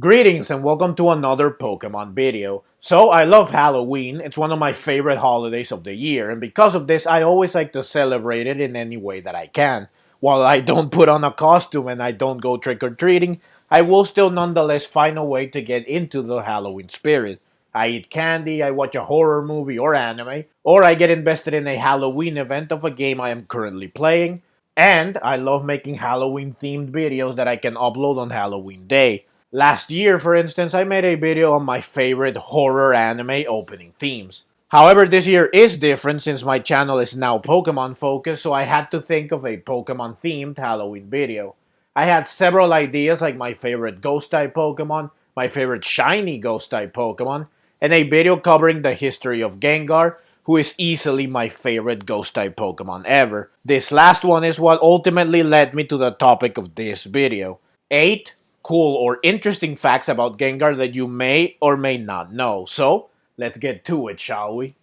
Greetings and welcome to another Pokemon video. So I love Halloween, it's one of my favorite holidays of the year, and because of this I always like to celebrate it in any way that I can. While I don't put on a costume and I don't go trick-or-treating, I will still nonetheless find a way to get into the Halloween spirit. I eat candy, I watch a horror movie or anime, or I get invested in a Halloween event of a game I am currently playing, and I love making Halloween themed videos that I can upload on Halloween Day. Last year, for instance, I made a video on my favorite horror anime opening themes. However, this year is different since my channel is now Pokemon focused, so I had to think of a Pokemon themed Halloween video. I had several ideas like my favorite ghost type Pokemon, my favorite shiny ghost type Pokemon, and a video covering the history of Gengar, who is easily my favorite ghost type Pokemon ever. This last one is what ultimately led me to the topic of this video. 8 cool or interesting facts about Gengar that you may or may not know. So, let's get to it, shall we?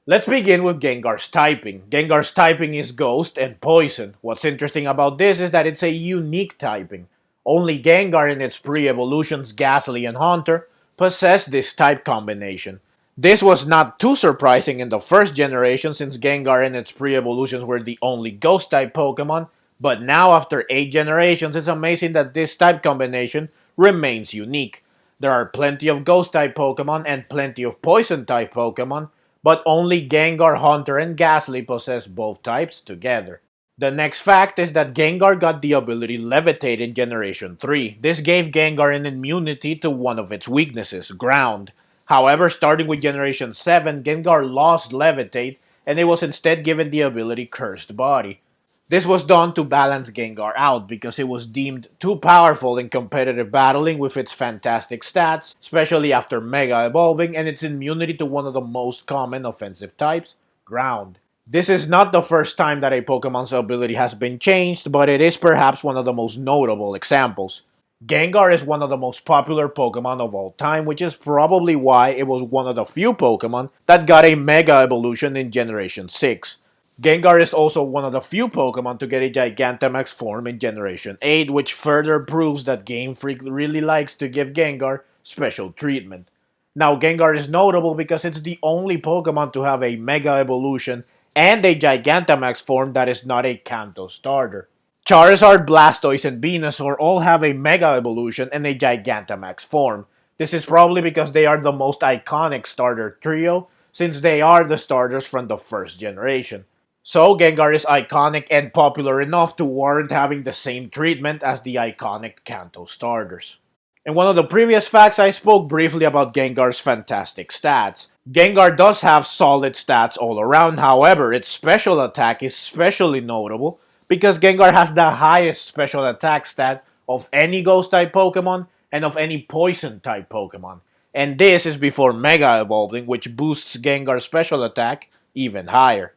Let's begin with Gengar's typing. Gengar's typing is Ghost and Poison. What's interesting about this is that it's a unique typing. Only Gengar in its pre-evolutions Ghastly and Haunter possess this type combination. This was not too surprising in the first generation since Gengar and its pre-evolutions were the only Ghost type Pokemon, but now after 8 generations it's amazing that this type combination remains unique. There are plenty of Ghost type Pokemon and plenty of Poison type Pokemon, but only Gengar, Haunter, and Ghastly possess both types together. The next fact is that Gengar got the ability Levitate in Generation 3. This gave Gengar an immunity to one of its weaknesses, Ground. However, starting with Generation 7, Gengar lost Levitate, and it was instead given the ability Cursed Body. This was done to balance Gengar out because it was deemed too powerful in competitive battling with its fantastic stats, especially after Mega Evolving and its immunity to one of the most common offensive types, Ground. This is not the first time that a Pokemon's ability has been changed, but it is perhaps one of the most notable examples. Gengar is one of the most popular Pokemon of all time, which is probably why it was one of the few Pokemon that got a Mega Evolution in Generation 6. Gengar is also one of the few Pokemon to get a Gigantamax form in Generation 8, which further proves that Game Freak really likes to give Gengar special treatment. Now, Gengar is notable because it's the only Pokemon to have a Mega Evolution and a Gigantamax form that is not a Kanto starter. Charizard, Blastoise, and Venusaur all have a Mega Evolution and a Gigantamax form. This is probably because they are the most iconic starter trio, since they are the starters from the first generation. So, Gengar is iconic and popular enough to warrant having the same treatment as the iconic Kanto starters. In one of the previous facts, I spoke briefly about Gengar's fantastic stats. Gengar does have solid stats all around, however, its special attack is especially notable because Gengar has the highest special attack stat of any Ghost-type Pokemon and of any Poison-type Pokemon. And this is before Mega Evolving, which boosts Gengar's special attack even higher.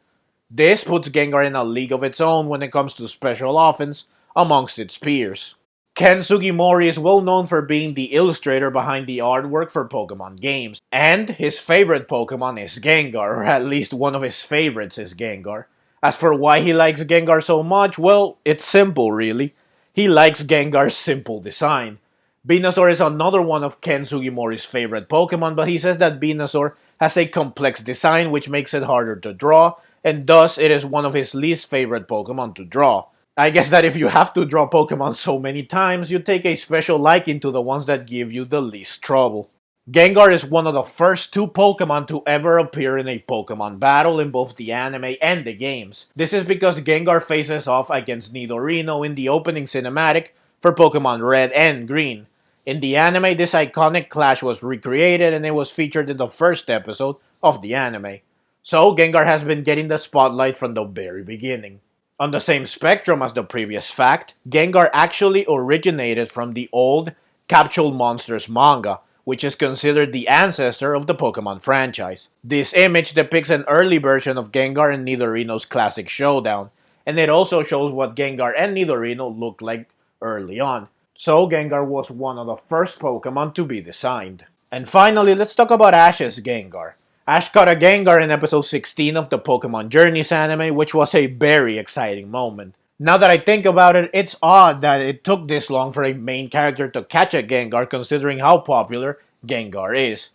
This puts Gengar in a league of its own when it comes to special offense amongst its peers. Ken Sugimori is well known for being the illustrator behind the artwork for Pokemon games, and his favorite Pokemon is Gengar, or at least one of his favorites is Gengar. As for why he likes Gengar so much, well, it's simple really. He likes Gengar's simple design. Venusaur is another one of Ken Sugimori's favorite Pokemon, but he says that Venusaur has a complex design which makes it harder to draw, and thus it is one of his least favorite Pokemon to draw. I guess that if you have to draw Pokemon so many times, you take a special liking to the ones that give you the least trouble. Gengar is one of the first 2 Pokemon to ever appear in a Pokemon battle in both the anime and the games. This is because Gengar faces off against Nidorino in the opening cinematic for Pokemon Red and Green. In the anime, this iconic clash was recreated and it was featured in the first episode of the anime. So, Gengar has been getting the spotlight from the very beginning. On the same spectrum as the previous fact, Gengar actually originated from the old Capsule Monsters manga, which is considered the ancestor of the Pokemon franchise. This image depicts an early version of Gengar and Nidorino's classic showdown, and it also shows what Gengar and Nidorino looked like early on. So Gengar was one of the first Pokemon to be designed. And finally, let's talk about Ash's Gengar. Ash caught a Gengar in episode 16 of the Pokemon Journeys anime, which was a very exciting moment. Now that I think about it, it's odd that it took this long for a main character to catch a Gengar considering how popular Gengar is.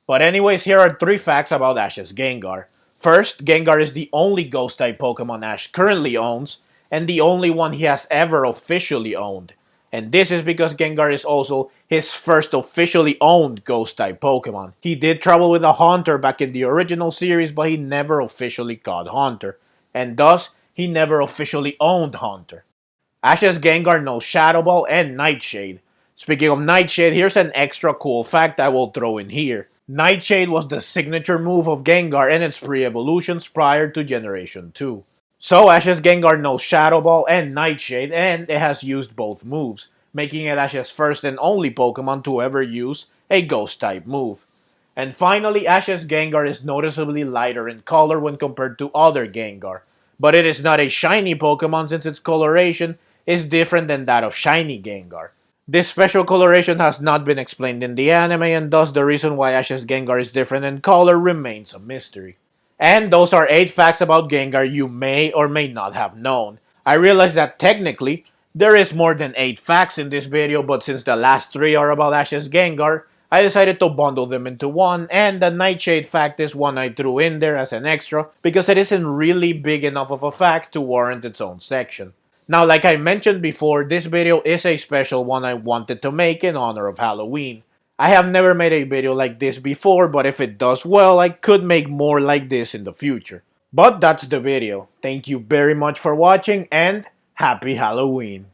But anyways, here are 3 facts about Ash's Gengar. First, Gengar is the only Ghost-type Pokemon Ash currently owns, and the only one he has ever officially owned. And this is because Gengar is also his first officially owned Ghost-type Pokemon. He did travel with a Haunter back in the original series, but he never officially caught Haunter, and thus, he never officially owned Haunter. Ash's Gengar knows Shadow Ball and Nightshade. Speaking of Nightshade, here's an extra cool fact I will throw in here. Nightshade was the signature move of Gengar in its pre-evolutions prior to Generation 2. So Ash's Gengar knows Shadow Ball and Nightshade, and it has used both moves, making it Ash's first and only Pokemon to ever use a Ghost-type move. And finally, Ash's Gengar is noticeably lighter in color when compared to other Gengar. But it is not a shiny Pokemon since its coloration is different than that of shiny Gengar. This special coloration has not been explained in the anime, and thus the reason why Ash's Gengar is different in color remains a mystery. And those are 8 facts about Gengar you may or may not have known. I realize that technically, there is more than 8 facts in this video, but since the last 3 are about Ash's Gengar, I decided to bundle them into one, and the Nightshade fact is one I threw in there as an extra because it isn't really big enough of a fact to warrant its own section. Now, like I mentioned before, this video is a special one I wanted to make in honor of Halloween. I have never made a video like this before, but if it does well, I could make more like this in the future. But that's the video. Thank you very much for watching, and happy Halloween!